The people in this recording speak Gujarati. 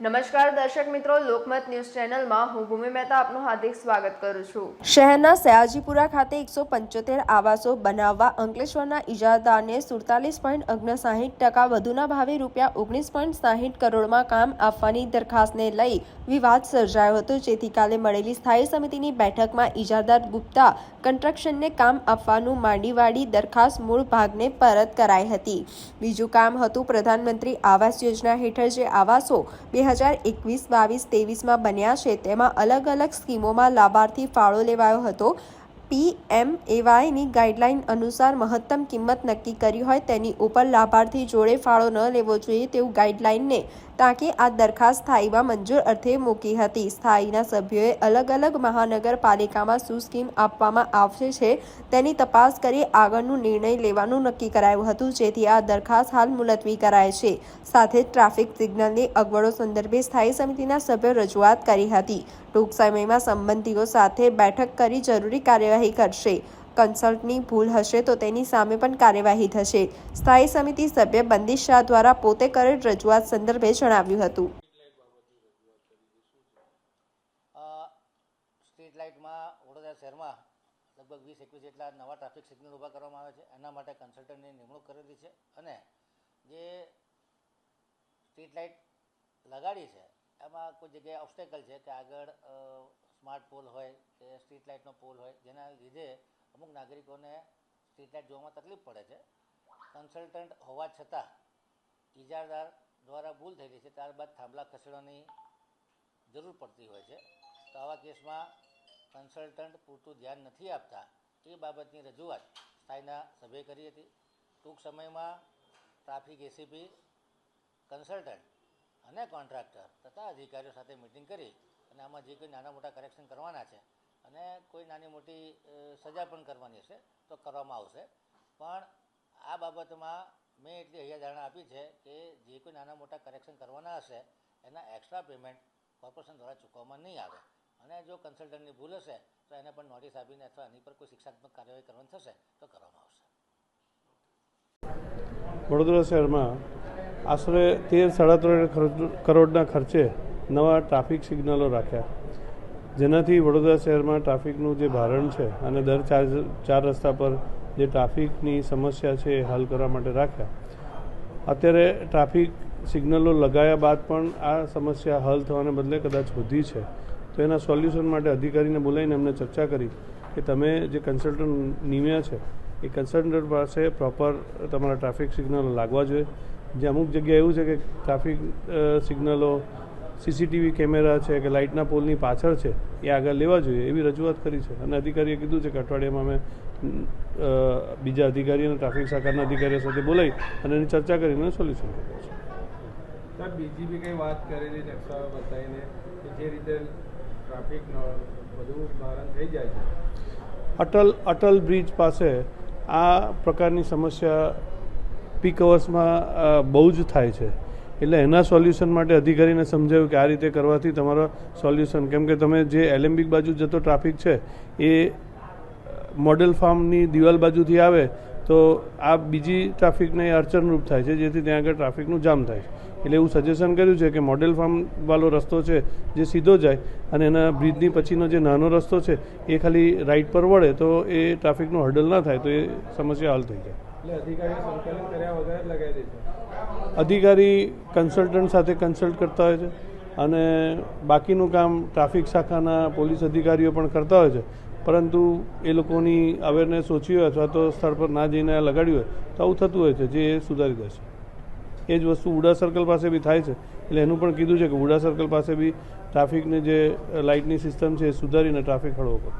નમસ્કાર દર્શક મિત્રો, લોકમત ન્યૂઝ ચેનલમાં હું ભૂમિ મહેતા આપનું હાર્દિક સ્વાગત કરું છું। શહેરના સયાજીપુરા ખાતે 175 આવાસો બનાવવા અંકલેશ્વરના ઇજારદારને 47.59% વધુના ભાવે ₹19.60 કરોડમાં કામ આપવાની દરખાસ્તને લઈ વિવાદ સર્જાયો હતો, જેથી કાલે મળેલી સ્થાયી સમિતિની બેઠકમાં ઇજારદાર ગુપ્તા કન્સ્ટ્રક્શનને કામ આપવાનું માંડી વાળી દરખાસ્ત મૂળ ભાગને પરત કરાઈ હતી। બીજું કામ હતું પ્રધાનમંત્રી આવાસ યોજના હેઠળ જે આવાસો 2021-22-23 માં બન્યા છે તેમાં અલગ અલગ સ્કીમોમાં લાભાર્થી ફાળો લેવાયો હતો। PMAYની ગાઈડલાઈન અનુસાર મહત્તમ કિંમત નક્કી કરી હોય તેની ઉપર લાભાર્થી જોડે ફાળો ન લેવો જોઈએ તેવું ગાઈડલાઈનને તાકે આ દરખાસ્ત સ્થાયીમાં મંજૂર અર્થે મૂકી હતી। સ્થાયીના સભ્યોએ અલગ અલગ મહાનગરપાલિકામાં શું સ્કીમ આપવામાં આવશે છે તેની તપાસ કરી આગળનું નિર્ણય લેવાનું નક્કી કરાયું હતું, જેથી આ દરખાસ્ત હાલ મુલતવી કરાય છે। સાથે જ ટ્રાફિક સિગ્નલની અગવડો સંદર્ભે સ્થાયી સમિતિના સભ્યો રજૂઆત કરી હતી। ટૂંક સમયમાં સંબંધીઓ સાથે બેઠક કરી જરૂરી કાર્યવાહી કરશે। કન્સલ્ટની ભૂલ હશે તો તેની સામે પણ કાર્યવાહી થશે। સ્થાયી સમિતિ સભ્ય બંદિશ શાહ દ્વારા પોતે કરેલ રજૂઆત સંદર્ભે જણાવ્યું હતું। સ્ટ્રીટ લાઇટમાં વડોદરા શહેરમાં લગભગ 20-21 જેટલા નવા ટ્રાફિક સિગ્નલ ઊભા કરવામાં આવે છે। એના માટે કન્સલ્ટન્ટની નિમણૂક કરેલી છે અને જે સ્ટ્રીટ લાઇટ લગાડી છે એમાં કોઈ જગ્યાએ ઓબ્સ્ટેકલ છે કે આગળ સ્માર્ટ પોલ હોય કે સ્ટ્રીટ લાઇટનો પોલ હોય, જેના લીધે અમુક નાગરિકોને સ્ટ્રીટ લાઇટ જોવામાં તકલીફ પડે છે। કન્સલ્ટન્ટ હોવા છતાં ઇજારદાર દ્વારા ભૂલ થયેલી છે, ત્યારબાદ થાંભલા ખસેડવાની જરૂર પડતી હોય છે। તો આવા કેસમાં કન્સલ્ટન્ટ પૂરતું ધ્યાન નથી આપતા એ બાબતની રજૂઆત સ્થાયીના સભ્યે કરી હતી। ટૂંક સમયમાં ટ્રાફિક એસીપી, કન્સલ્ટન્ટ અને કોન્ટ્રાક્ટર તથા અધિકારીઓ સાથે મિટિંગ કરી અને આમાં જે કોઈ નાના મોટા કરેક્શન કરવાના છે અને કોઈ નાની મોટી સજા પણ કરવાની હશે તો કરવામાં આવશે। પણ આ બાબતમાં મેં એટલી હૈયાધારણા આપી છે કે જે કોઈ નાના મોટા કરેક્શન કરવાના હશે એના એક્સ્ટ્રા પેમેન્ટ કોર્પોરેશન દ્વારા ચૂકવવામાં નહીં આવે અને જો કન્સલ્ટન્ટની ભૂલ હશે તો એને પણ નોટિસ આપીને અથવા એની પર કોઈ શિક્ષાત્મક કાર્યવાહી કરવાની થશે તો કરવામાં આવશે। વડોદરા શહેરમાં આશરે 13-13.5 કરોડના ખર્ચે નવા ટ્રાફિક સિગ્નલો રાખ્યા, જેનાથી વડોદરા શહેરમાં ટ્રાફિકનું જે ભારણ છે અને દર ચાર રસ્તા પર જે ટ્રાફિકની સમસ્યા છે એ હલ કરવા માટે રાખ્યા। અત્યારે ટ્રાફિક સિગ્નલો લગાવ્યા બાદ પણ આ સમસ્યા હલ થવાને બદલે કદાચ વધી છે, તો એના સોલ્યુશન માટે અધિકારીને બોલાવીને એમને ચર્ચા કરી કે તમે જે કન્સલ્ટન્ટ નિમ્યા છે એ કન્સલ્ટન્ટ પાસે પ્રોપર તમારા ટ્રાફિક સિગ્નલો લાગવા જોઈએ। જે અમુક જગ્યાએ એવું છે કે ટ્રાફિક સિગ્નલો CCTV કેમેરા છે કે લાઇટના પોલની પાછળ છે એ આગળ લેવા જોઈએ એવી રજૂઆત કરી છે અને અધિકારીએ કીધું છે કે અઠવાડિયામાં અમે બીજા અધિકારીઓ અને ટ્રાફિક શાખાના અધિકારીઓ સાથે બોલાવી અને એની ચર્ચા કરીને સોલ્યુશન કરીએ છીએ। સર, બીજી બી કંઈ વાત કરેલી નકશાઓ બતાવીને કે જે રીતે ટ્રાફિકનો બધું ભારણ થઈ જાય છે। અટલ બ્રિજ પાસે આ પ્રકારની સમસ્યા પીક અવર્સમાં બહુ જ થાય છે, એટલે એના સોલ્યુશન માટે અધિકારીને સમજાવ્યું કે આ રીતે કરવાથી તમારો સોલ્યુશન, કેમ કે તમે જે એલેમ્બિક બાજુ જતો ટ્રાફિક છે એ મોડેલ ફાર્મની દિવાલ બાજુથી આવે તો આ બીજી ટ્રાફિકને અડચણરૂપ થાય છે, જેથી ત્યાં આગળ ટ્રાફિકનું જામ થાય છે। એટલે એવું સજેશન કર્યું છે કે મોડેલ ફાર્મવાળો રસ્તો છે જે સીધો જાય અને એના બ્રિજની પછીનો જે નાનો રસ્તો છે એ ખાલી રાઈટ પર વળે તો એ ટ્રાફિકનું હર્ડલ ના થાય, તો એ સમસ્યા હલ થઈ જાય। એટલે અધિકારીઓ સંકલન કર્યા વગર લગાવી દે છે। અધિકારી કન્સલ્ટન્ટ સાથે કન્સલ્ટ કરતા હોય છે અને બાકીનું કામ ટ્રાફિક શાખાના પોલીસ અધિકારીઓ પણ કરતા હોય છે, પરંતુ એ લોકોની અવેરનેસ ઓછી હોય અથવા તો સ્થળ પર ના જઈને લગાડ્યું હોય તો આવું થતું હોય છે, જે સુધારી દેશે। એ જ વસ્તુ ઉડા સર્કલ પાસે બી થાય છે, એટલે એનું પણ કીધું છે કે ઉડા સર્કલ પાસે બી ટ્રાફિકની જે લાઇટની સિસ્ટમ છે એ સુધારીને ટ્રાફિક હળવો કરો।